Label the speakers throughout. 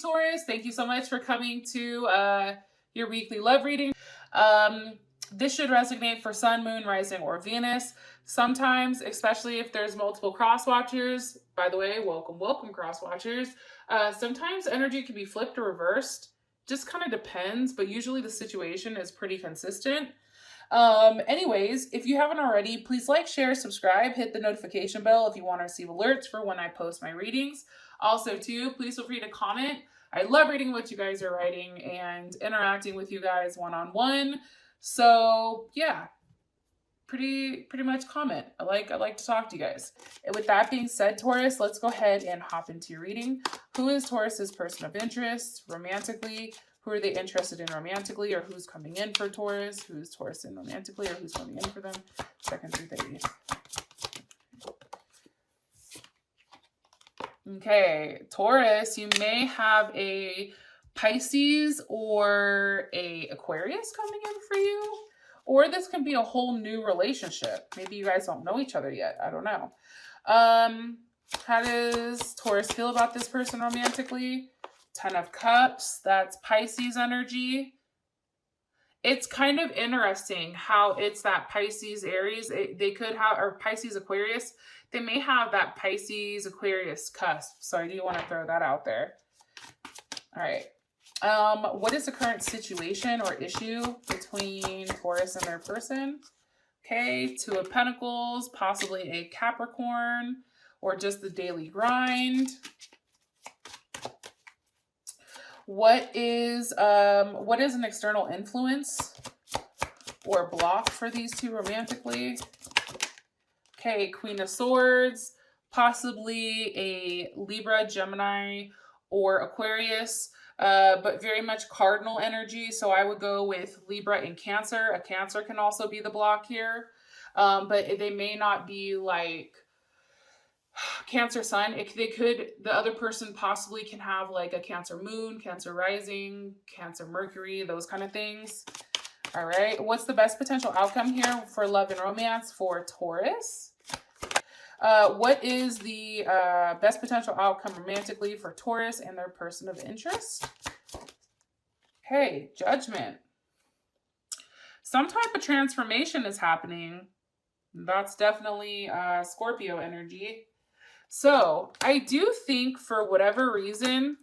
Speaker 1: Taurus, thank you so much for coming to your weekly love reading. This should resonate for Sun, Moon, Rising, or Venus. Sometimes, especially if there's multiple cross watchers, by the way, welcome cross watchers. Sometimes energy can be flipped or reversed. Just kind of depends, but usually the situation is pretty consistent. Anyways, if you haven't already, please like, share, subscribe, hit the notification bell if you want to receive alerts for when I post my readings. Also, too, please feel free to comment. I love reading what you guys are writing and interacting with you guys one-on-one. So yeah, pretty much comment. I like to talk to you guys. And with that being said, Taurus, let's go ahead and hop into your reading. Who is Taurus's person of interest romantically? Who are they interested in romantically, or who's coming in for Taurus? Who's Taurus in romantically, or who's coming in for them? Second through 30. Okay, Taurus, you may have a Pisces or a Aquarius coming in for you, or this can be a whole new relationship. Maybe you guys don't know each other yet. I don't know. How does Taurus feel about this person romantically? 10 of Cups, that's Pisces energy. It's kind of interesting how it's that Pisces Aries. They could have, or Pisces Aquarius. They may have that Pisces Aquarius cusp. So I do want to throw that out there. All right. What is the current situation or issue between Taurus and their person? Okay, Two of Pentacles, possibly a Capricorn, or just the daily grind. What is an external influence or block for these two romantically? Okay, Queen of Swords, possibly a Libra, Gemini, or Aquarius, but very much cardinal energy. So I would go with Libra and Cancer. A Cancer can also be the block here, but they may not be like Cancer Sun. The other person possibly can have like a Cancer Moon, Cancer Rising, Cancer Mercury, those kind of things. All right. What's the best potential outcome here for love and romance for Taurus? What is the best potential outcome romantically for Taurus and their person of interest? Okay, Judgment. Some type of transformation is happening. That's definitely Scorpio energy. So I do think for whatever reason,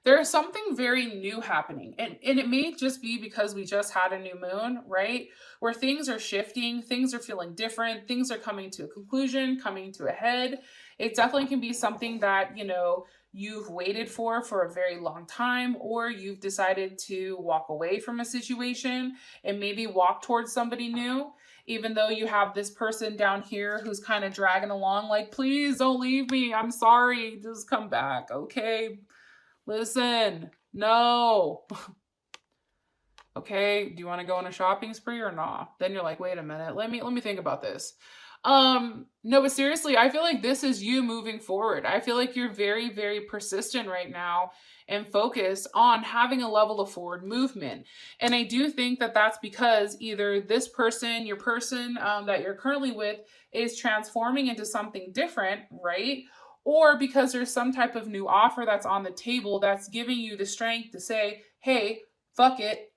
Speaker 1: there is something very new happening. And it may just be because we just had a new moon, right? Where things are shifting, things are feeling different, things are coming to a conclusion, coming to a head. It definitely can be something that, you know, you've waited for a very long time, or you've decided to walk away from a situation and maybe walk towards somebody new. Even though you have this person down here who's kind of dragging along like, please don't leave me. I'm sorry. Just come back. Okay. Listen, no. Okay. Do you want to go on a shopping spree or not? Then you're like, wait a minute. Let me think about this. No, but seriously, I feel like this is you moving forward. I feel like you're very, very persistent right now and focused on having a level of forward movement. And I do think that that's because either this person, your person that you're currently with, is transforming into something different, right? Or because there's some type of new offer that's on the table that's giving you the strength to say, hey, fuck it,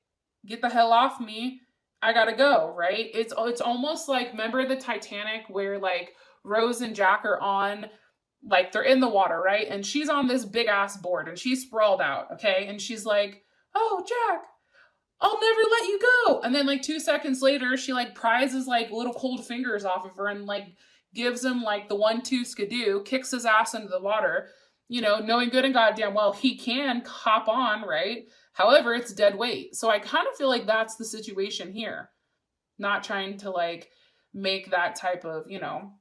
Speaker 1: get the hell off me. I gotta go, right? It's almost like, remember the Titanic where like Rose and Jack are on, like they're in the water, right? And she's on this big ass board and she's sprawled out, okay? And she's like, oh, Jack, I'll never let you go. And then like 2 seconds later, she like prizes like little cold fingers off of her and like gives him like the 1-2 skidoo, kicks his ass into the water, you know, knowing good and goddamn well he can hop on, right? However, it's dead weight. So I kind of feel like that's the situation here. Not trying to like make that type of, you know,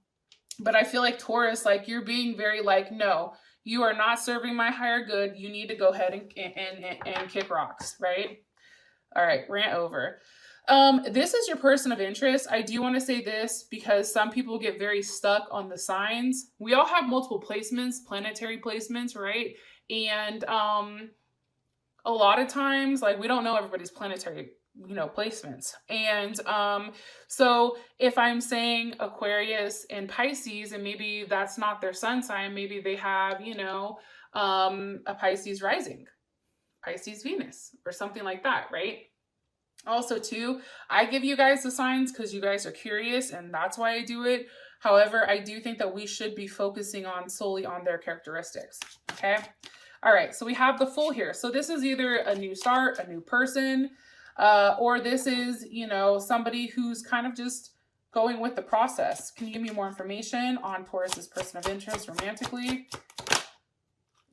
Speaker 1: but I feel like Taurus, like you're being very like, no, you are not serving my higher good. You need to go ahead and kick rocks, right? All right, rant over. This is your person of interest. I do want to say this because some people get very stuck on the signs. We all have multiple placements, planetary placements, right? And a lot of times, like, we don't know everybody's planetary, you know, placements. And so if I'm saying Aquarius and Pisces, and maybe that's not their sun sign, maybe they have, you know, a Pisces rising, Pisces Venus, or something like that, right? Also, too, I give you guys the signs because you guys are curious and that's why I do it. However, I do think that we should be focusing on solely on their characteristics, okay? All right, so we have the Fool here. So this is either a new start, a new person, or this is, you know, somebody who's kind of just going with the process. Can you give me more information on Taurus's person of interest romantically?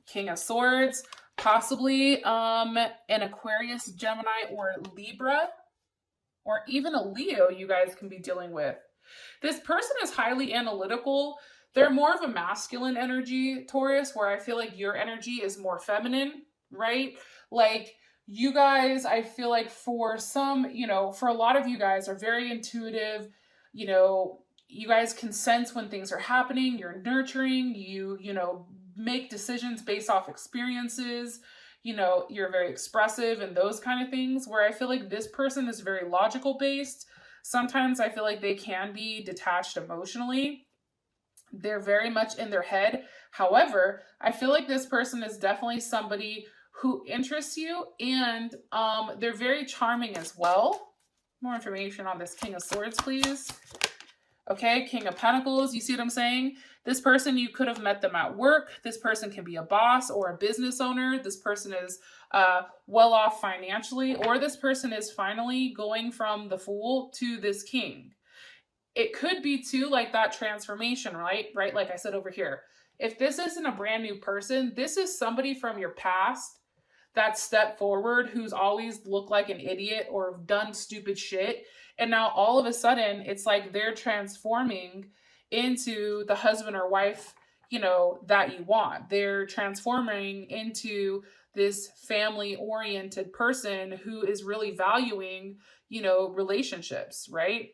Speaker 1: King of Swords, possibly an Aquarius, Gemini, or Libra, or even a Leo you guys can be dealing with. This person is highly analytical. They're more of a masculine energy, Taurus, where I feel like your energy is more feminine, right? Like you guys, I feel like for some, you know, for a lot of you guys are very intuitive, you know, you guys can sense when things are happening, you're nurturing, you know, make decisions based off experiences, you know, you're very expressive and those kind of things, where I feel like this person is very logical based. Sometimes I feel like they can be detached emotionally. They're very much in their head. However, I feel like this person is definitely somebody who interests you, and they're very charming as well. More information on this King of Swords, please. Okay, King of Pentacles, you see what I'm saying? This person, you could have met them at work. This person can be a boss or a business owner. This person is well off financially, or this person is finally going from the Fool to this King. It could be too like that transformation, right? Right, like I said over here. If this isn't a brand new person, this is somebody from your past that stepped forward who's always looked like an idiot or done stupid shit. And now all of a sudden, it's like they're transforming into the husband or wife, you know, that you want. They're transforming into this family-oriented person who is really valuing, you know, relationships, right?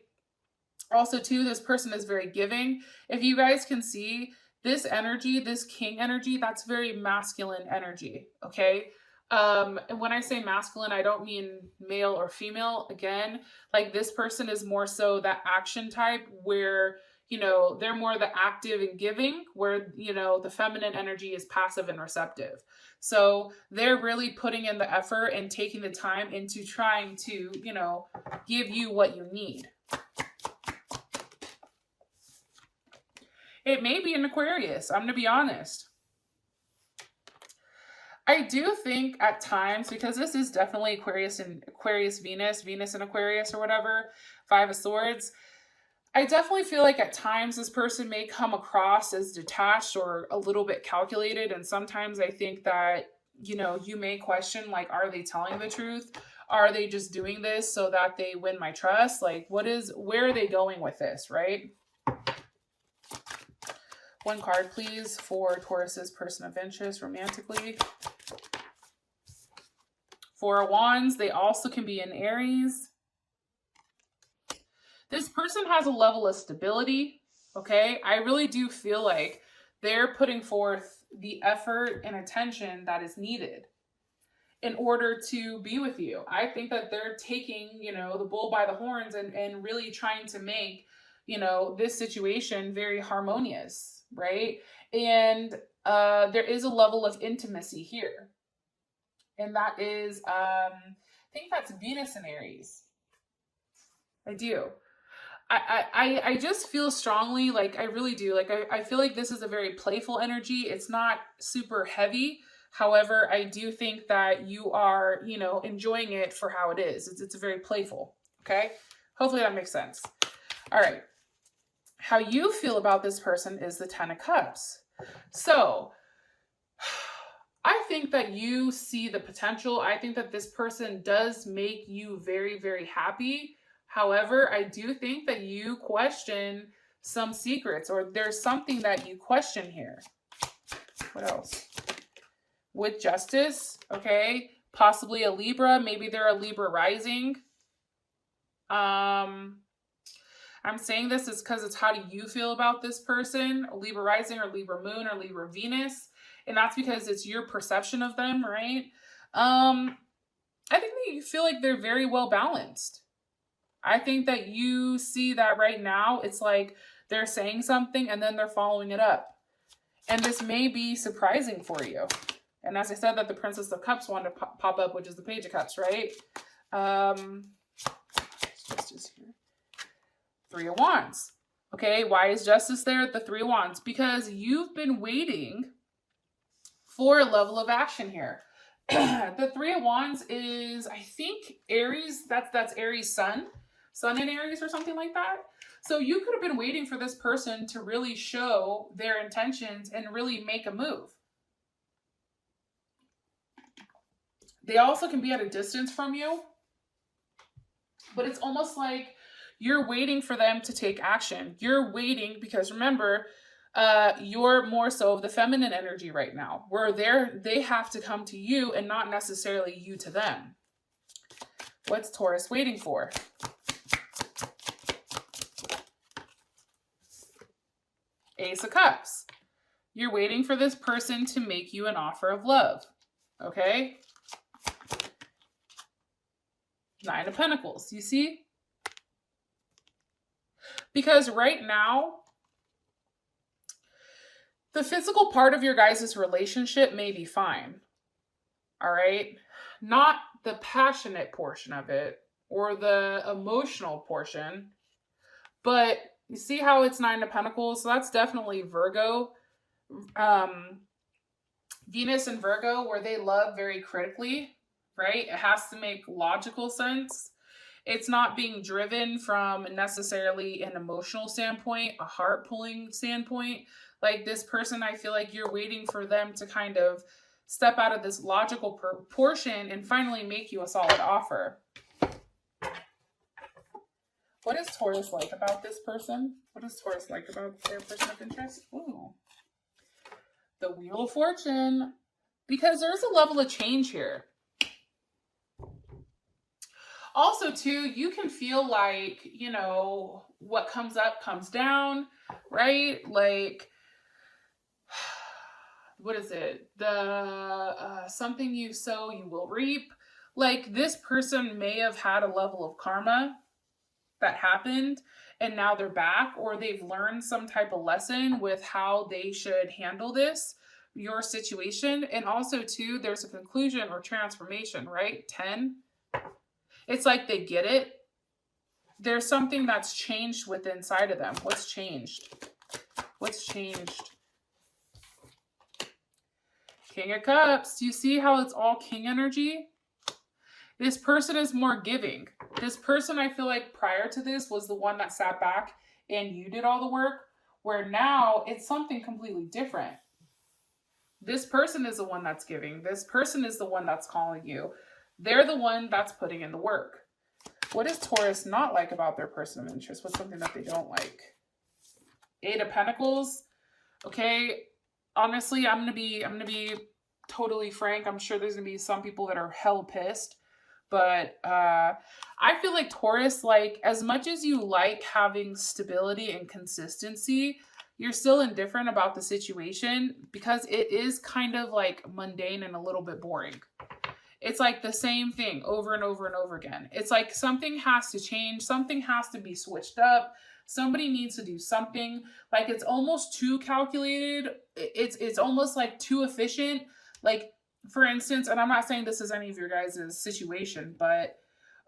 Speaker 1: Also, too, this person is very giving. If you guys can see this energy, this King energy, that's very masculine energy, okay? And when I say masculine, I don't mean male or female. Again, like this person is more so that action type where, you know, they're more the active and giving, where, you know, the feminine energy is passive and receptive. So they're really putting in the effort and taking the time into trying to, you know, give you what you need. It may be an Aquarius. I'm going to be honest. I do think at times, because this is definitely Aquarius and Aquarius Venus, Venus and Aquarius or whatever, Five of Swords, I definitely feel like at times this person may come across as detached or a little bit calculated. And sometimes I think that, you know, you may question, like, are they telling the truth? Are they just doing this so that they win my trust? Like, where are they going with this, right? One card, please, for Taurus's person of interest romantically. Four of Wands, they also can be in Aries. This person has a level of stability, okay? I really do feel like they're putting forth the effort and attention that is needed in order to be with you. I think that they're taking, you know, the bull by the horns and really trying to make, you know, this situation very harmonious, right? And there is a level of intimacy here. And that is, I think that's Venus in Aries. I do. I just feel strongly, like I really do. Like I feel like this is a very playful energy. It's not super heavy. However, I do think that you are, you know, enjoying it for how it is. It's very playful. Okay. Hopefully that makes sense. All right. How you feel about this person is the Ten of Cups. So I think that you see the potential. I think that this person does make you very, very happy. However, I do think that you question some secrets, or there's something that you question here. What else? With Justice, okay? Possibly a Libra. Maybe they're a Libra rising. I'm saying this is because it's how do you feel about this person? A Libra rising or Libra moon or Libra Venus. And that's because it's your perception of them, right? I think that you feel like they're very well balanced. I think that you see that right now. It's like they're saying something and then they're following it up. And this may be surprising for you. And as I said, that the Princess of Cups wanted to pop up, which is the Page of Cups, right? Justice here. Three of Wands. Okay, why is Justice there at the Three of Wands? Because you've been waiting for a level of action here. The Three of Wands is, I think, Aries. That's Aries sun in Aries or something like that. So you could have been waiting for this person to really show their intentions and really make a move. They also can be at a distance from you, but it's almost like you're waiting for them to take action. You're waiting because, remember, you're more so of the feminine energy right now, where they have to come to you and not necessarily you to them. What's Taurus waiting for? Ace of Cups. You're waiting for this person to make you an offer of love. Okay? Nine of Pentacles. You see? Because right now, the physical part of your guys' relationship may be fine. All right? Not the passionate portion of it or the emotional portion. But you see how it's Nine of Pentacles? So that's definitely Virgo. Venus and Virgo, where they love very critically, right? It has to make logical sense. It's not being driven from necessarily an emotional standpoint, a heart-pulling standpoint. Like this person, I feel like you're waiting for them to kind of step out of this logical portion and finally make you a solid offer. What is Taurus like about this person? What is Taurus like about their person of interest? Ooh. The Wheel of Fortune. Because there's a level of change here. Also, too, you can feel like, you know, what comes up comes down, right? Like, what is it? The something you sow, you will reap. Like, this person may have had a level of karma that happened, and now they're back, or they've learned some type of lesson with how they should handle this, your situation. And also, too, there's a conclusion or transformation, right? 10. It's like they get it. There's something that's changed within inside of them. What's changed? What's changed? King of Cups. Do you see how it's all king energy? This person is more giving. This person, I feel like prior to this, was the one that sat back and you did all the work, where now it's something completely different. This person is the one that's giving. This person is the one that's calling you. They're the one that's putting in the work. What is Taurus not like about their person of interest? What's something that they don't like? Eight of Pentacles. Okay, honestly, I'm gonna be totally frank. I'm sure there's gonna be some people that are hell pissed. But I feel like Taurus, like, as much as you like having stability and consistency, you're still indifferent about the situation because it is kind of like mundane and a little bit boring. It's like the same thing over and over and over again. It's like something has to change. Something has to be switched up. Somebody needs to do something. Like, it's almost too calculated. It's almost like too efficient. Like, for instance, and I'm not saying this is any of your guys' situation, but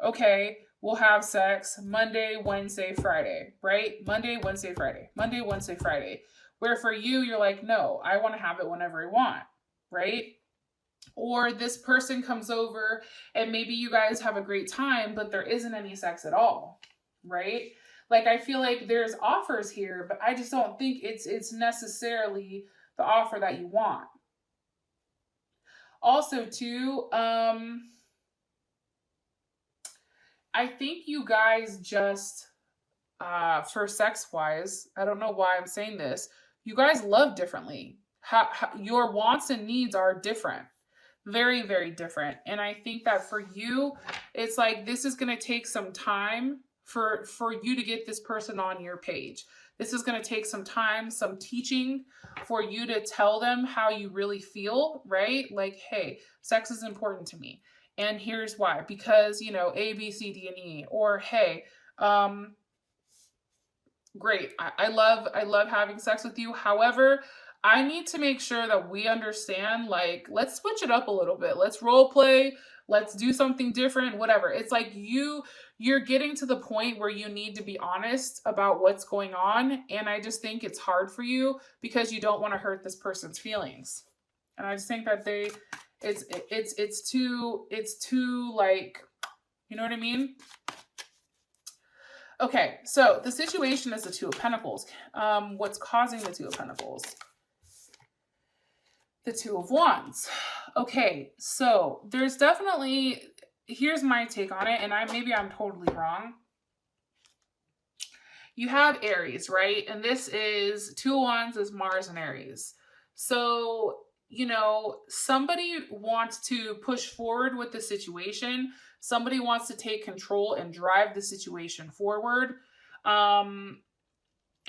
Speaker 1: okay, we'll have sex Monday, Wednesday, Friday, right? Monday, Wednesday, Friday. Monday, Wednesday, Friday. Where for you, you're like, no, I want to have it whenever I want, right? Or this person comes over and maybe you guys have a great time, but there isn't any sex at all, right? Like, I feel like there's offers here, but I just don't think it's necessarily the offer that you want. Also, too, I think you guys just, for sex-wise, I don't know why I'm saying this, you guys love differently. Your wants and needs are different. Very, very different. And I think that for you, it's like this is going to take some time for you to get this person on your page. This is going to take some time, some teaching for you to tell them how you really feel, right? Like, hey, sex is important to me. And here's why. Because, you know, A, B, C, D, and E. Or, hey, great. I love having sex with you. However, I need to make sure that we understand, like, let's switch it up a little bit. Let's role play. Let's do something different, whatever. It's like you're getting to the point where you need to be honest about what's going on. And I just think it's hard for you because you don't want to hurt this person's feelings. And I just think that it's too like, you know what I mean? Okay, so the situation is the Two of Pentacles. What's causing the Two of Pentacles? The Two of Wands. Okay, so there's definitely, here's my take on it, and maybe I'm totally wrong. You have Aries, right? And this is, Two of Wands is Mars and Aries. So, you know, somebody wants to push forward with the situation. Somebody wants to take control and drive the situation forward. And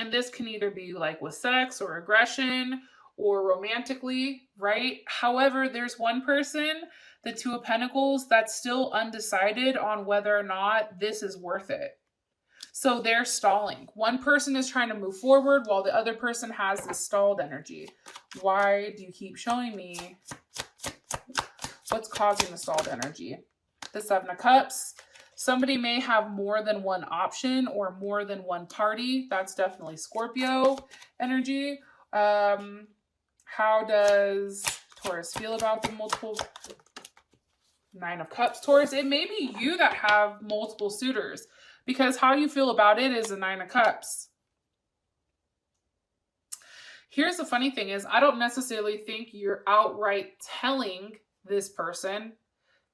Speaker 1: this can either be like with sex or aggression or romantically, right? However, there's one person, the Two of Pentacles, that's still undecided on whether or not this is worth it. So they're stalling. One person is trying to move forward while the other person has this stalled energy. Why do you keep showing me what's causing the stalled energy? The Seven of Cups. Somebody may have more than one option or more than one party. That's definitely Scorpio energy. How does Taurus feel about the multiple? Nine of Cups, Taurus. It may be you that have multiple suitors, because how you feel about it is the Nine of Cups. Here's the funny thing is, I don't necessarily think you're outright telling this person,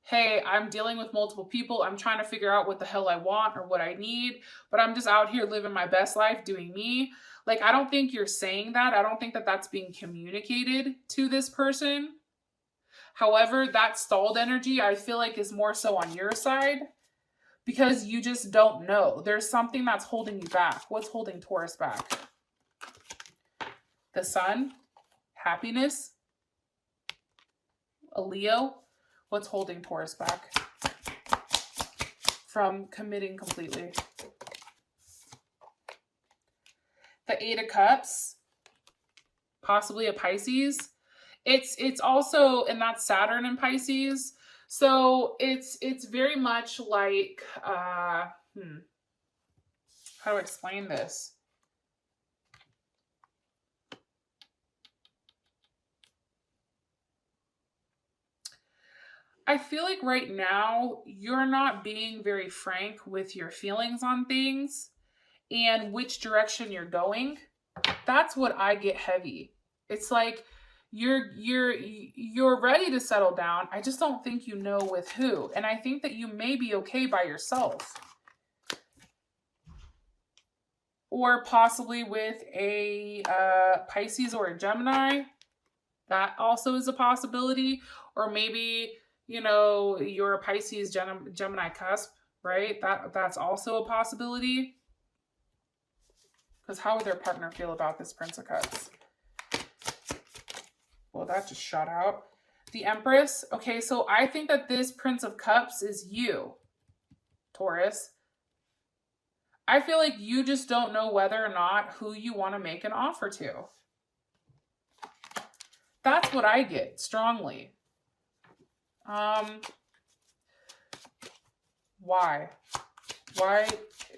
Speaker 1: hey, I'm dealing with multiple people. I'm trying to figure out what the hell I want or what I need, but I'm just out here living my best life, doing me. Like, I don't think you're saying that. I don't think that that's being communicated to this person. However, that stalled energy, I feel like, is more so on your side because you just don't know. There's something that's holding you back. What's holding Taurus back? The Sun, happiness, a Leo. What's holding Taurus back from committing completely? The Eight of Cups, possibly a Pisces. It's also, and that's Saturn in Pisces. So it's very much like, how do I explain this? I feel like right now you're not being very frank with your feelings on things and which direction you're going. That's what I get heavy. It's like you're ready to settle down. I just don't think you know with who. And I think that you may be okay by yourself. Or possibly with a Pisces or a Gemini. That also is a possibility. Or maybe, you know, you're a Pisces Gemini cusp, right? That's also a possibility. Because how would their partner feel about this Prince of Cups? Well, that just shot out. The Empress. Okay, so I think that this Prince of Cups is you, Taurus. I feel like you just don't know whether or not who you want to make an offer to. That's what I get strongly. Why? Why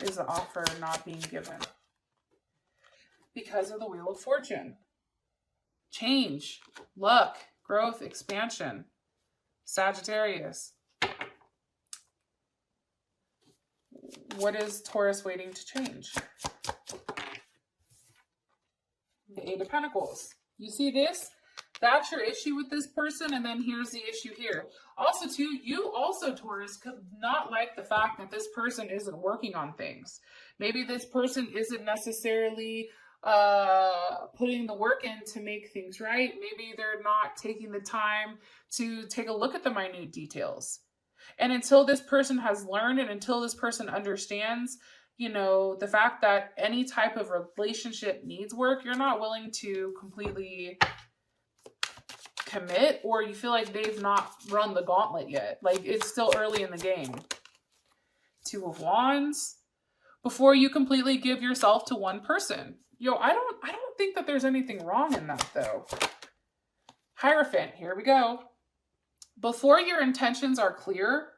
Speaker 1: is the offer not being given? Because of the Wheel of Fortune. Change, luck, growth, expansion. Sagittarius. What is Taurus waiting to change? The Eight of Pentacles. You see this? That's your issue with this person, and then here's the issue here. Also, too, you also, Taurus, could not like the fact that this person isn't working on things. Maybe this person isn't necessarily putting the work in to make things right. Maybe they're not taking the time to take a look at the minute details. And until this person has learned and until this person understands, you know, the fact that any type of relationship needs work, you're not willing to completely commit, or you feel like they've not run the gauntlet yet. Like, it's still early in the game. Two of Wands. Before you completely give yourself to one person. Yo, I don't think that there's anything wrong in that though. Hierophant, here we go. Before your intentions are clear,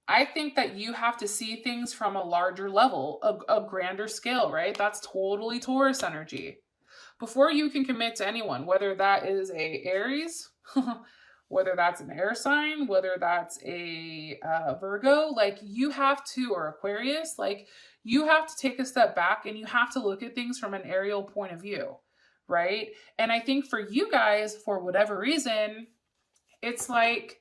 Speaker 1: I think that you have to see things from a larger level, a grander scale, right? That's totally Taurus energy. Before you can commit to anyone, whether that is a Aries, whether that's an air sign, whether that's a Virgo, like you have to, or Aquarius, like you have to take a step back and you have to look at things from an aerial point of view, right? And I think for you guys, for whatever reason, it's like,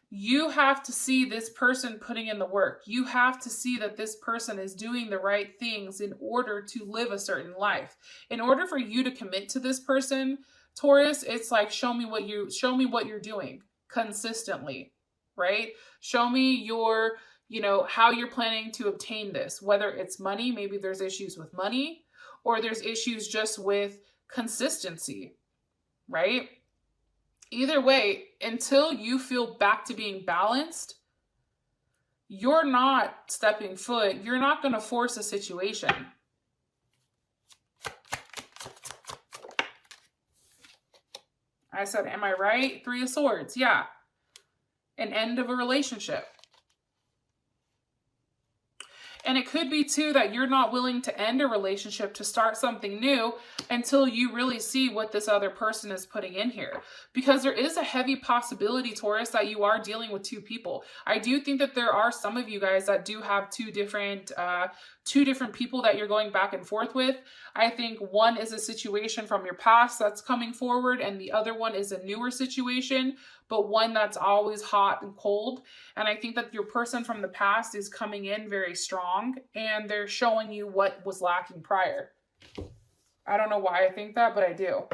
Speaker 1: you have to see this person putting in the work. You have to see that this person is doing the right things in order to live a certain life. In order for you to commit to this person, Taurus, it's like, show me what you're doing consistently, right? Show me your, how you're planning to obtain this, whether it's money, maybe there's issues with money, or there's issues just with consistency, right? Either way, until you feel back to being balanced, you're not stepping foot. You're not going to force a situation. I said, am I right? 3 of Swords. Yeah. An end of a relationship. And it could be too that you're not willing to end a relationship to start something new until you really see what this other person is putting in here. Because there is a heavy possibility, Taurus, that you are dealing with 2 people. I do think that there are some of you guys that do have two different people that you're going back and forth with. I think one is a situation from your past that's coming forward, and the other one is a newer situation, but one that's always hot and cold. And I think that your person from the past is coming in very strong, and they're showing you what was lacking prior. I don't know why I think that, but I do.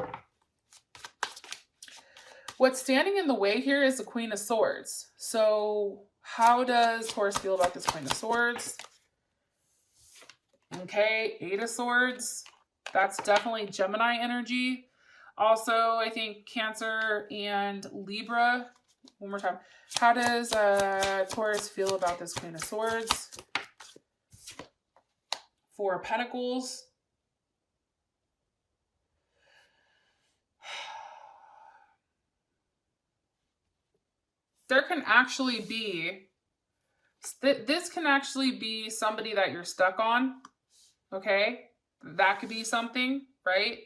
Speaker 1: What's standing in the way here is the Queen of Swords. So how does Taurus feel about this Queen of Swords? Okay, 8 of Swords. That's definitely Gemini energy. Also, I think Cancer and Libra. One more time. How does Taurus feel about this Queen of Swords? 4 of Pentacles. There can actually be, this can actually be somebody that you're stuck on, okay? That could be something, right?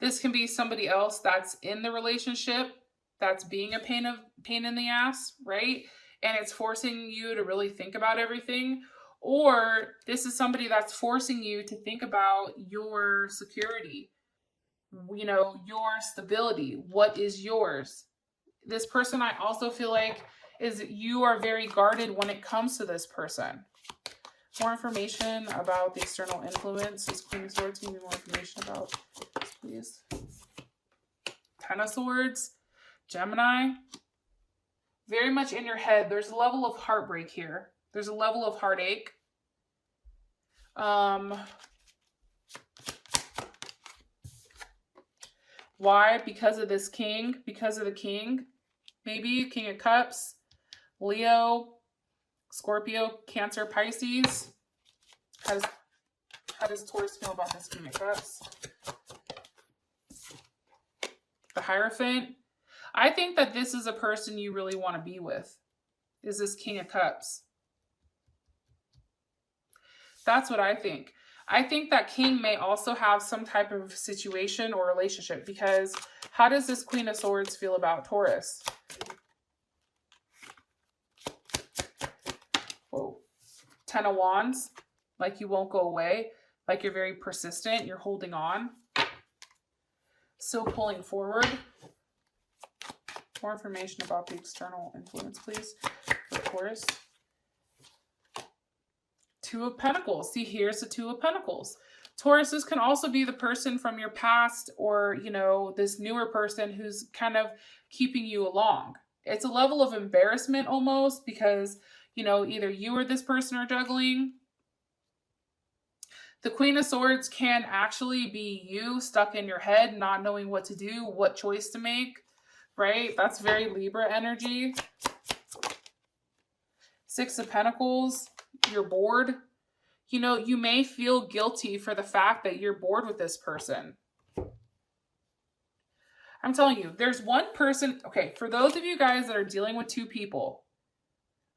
Speaker 1: This can be somebody else that's in the relationship that's being a pain in the ass, right? And it's forcing you to really think about everything. Or this is somebody that's forcing you to think about your security, your stability. What is yours? This person, I also feel like, is you are very guarded when it comes to this person. More information about the external influence. This Queen of Swords, give me more information about this, please. 10 of Swords, Gemini. Very much in your head. There's a level of heartbreak here. There's a level of heartache. Why? Because of this king. Because of the king. Maybe King of Cups, Leo, Scorpio, Cancer, Pisces. How does Taurus feel about this King of Cups? The Hierophant. I think that this is a person you really want to be with. Is this King of Cups? That's what I think. I think that King may also have some type of situation or relationship, because how does this Queen of Swords feel about Taurus? Whoa. 10 of Wands. Like you won't go away. Like you're very persistent. You're holding on. Still pulling forward. More information about the external influence, please, for Taurus. 2 of Pentacles. See, here's the 2 of Pentacles. Taurus, this can also be the person from your past, or, this newer person who's kind of keeping you along. It's a level of embarrassment almost, because, either you or this person are juggling. The Queen of Swords can actually be you stuck in your head, not knowing what to do, what choice to make, right? That's very Libra energy. 6 of Pentacles. You're bored. you know, you may feel guilty for the fact that you're bored with this person. I'm telling you, there's one person, okay, for those of you guys that are dealing with two people,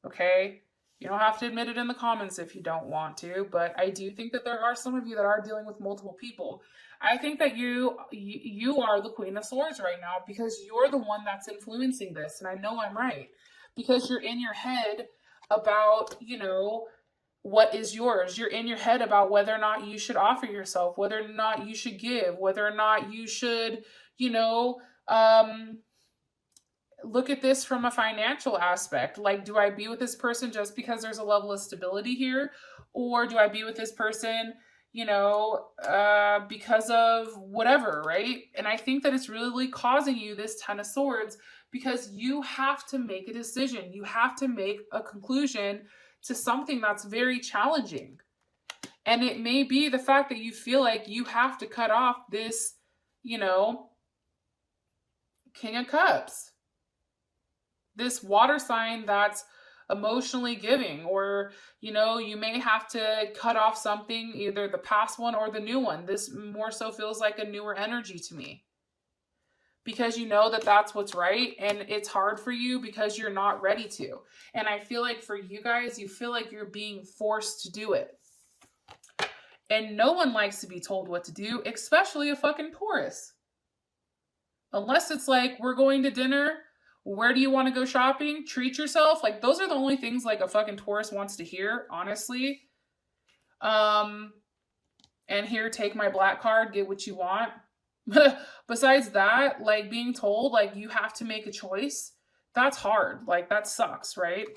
Speaker 1: okay, you don't have to admit it in the comments if you don't want to, but I do think that there are some of you that are dealing with multiple people. I think that you are the Queen of Swords right now because you're the one that's influencing this, and I know I'm right, because you're in your head about, you know, what is yours. You're in your head about whether or not you should offer yourself, whether or not you should give, whether or not you should, you know, look at this from a financial aspect. Like, do I be with this person just because there's a level of stability here? Or do I be with this person, you know, because of whatever, right? And I think that it's really causing you this Ten of Swords because you have to make a decision. You have to make a conclusion to something that's very challenging. And it may be the fact that you feel like you have to cut off this, you know, King of Cups. This water sign that's emotionally giving, or, you know, you may have to cut off something, either the past one or the new one. This more so feels like a newer energy to me. Because you know that that's what's right, and it's hard for you because you're not ready to. And I feel like for you guys, you feel like you're being forced to do it. And no one likes to be told what to do, especially a fucking Taurus. Unless it's like, we're going to dinner, where do you want to go shopping? Treat yourself. Like, those are the only things like a fucking Taurus wants to hear, honestly. And here, take my black card, get what you want. Besides that, like, being told like you have to make a choice, that's hard. Like, that sucks, right?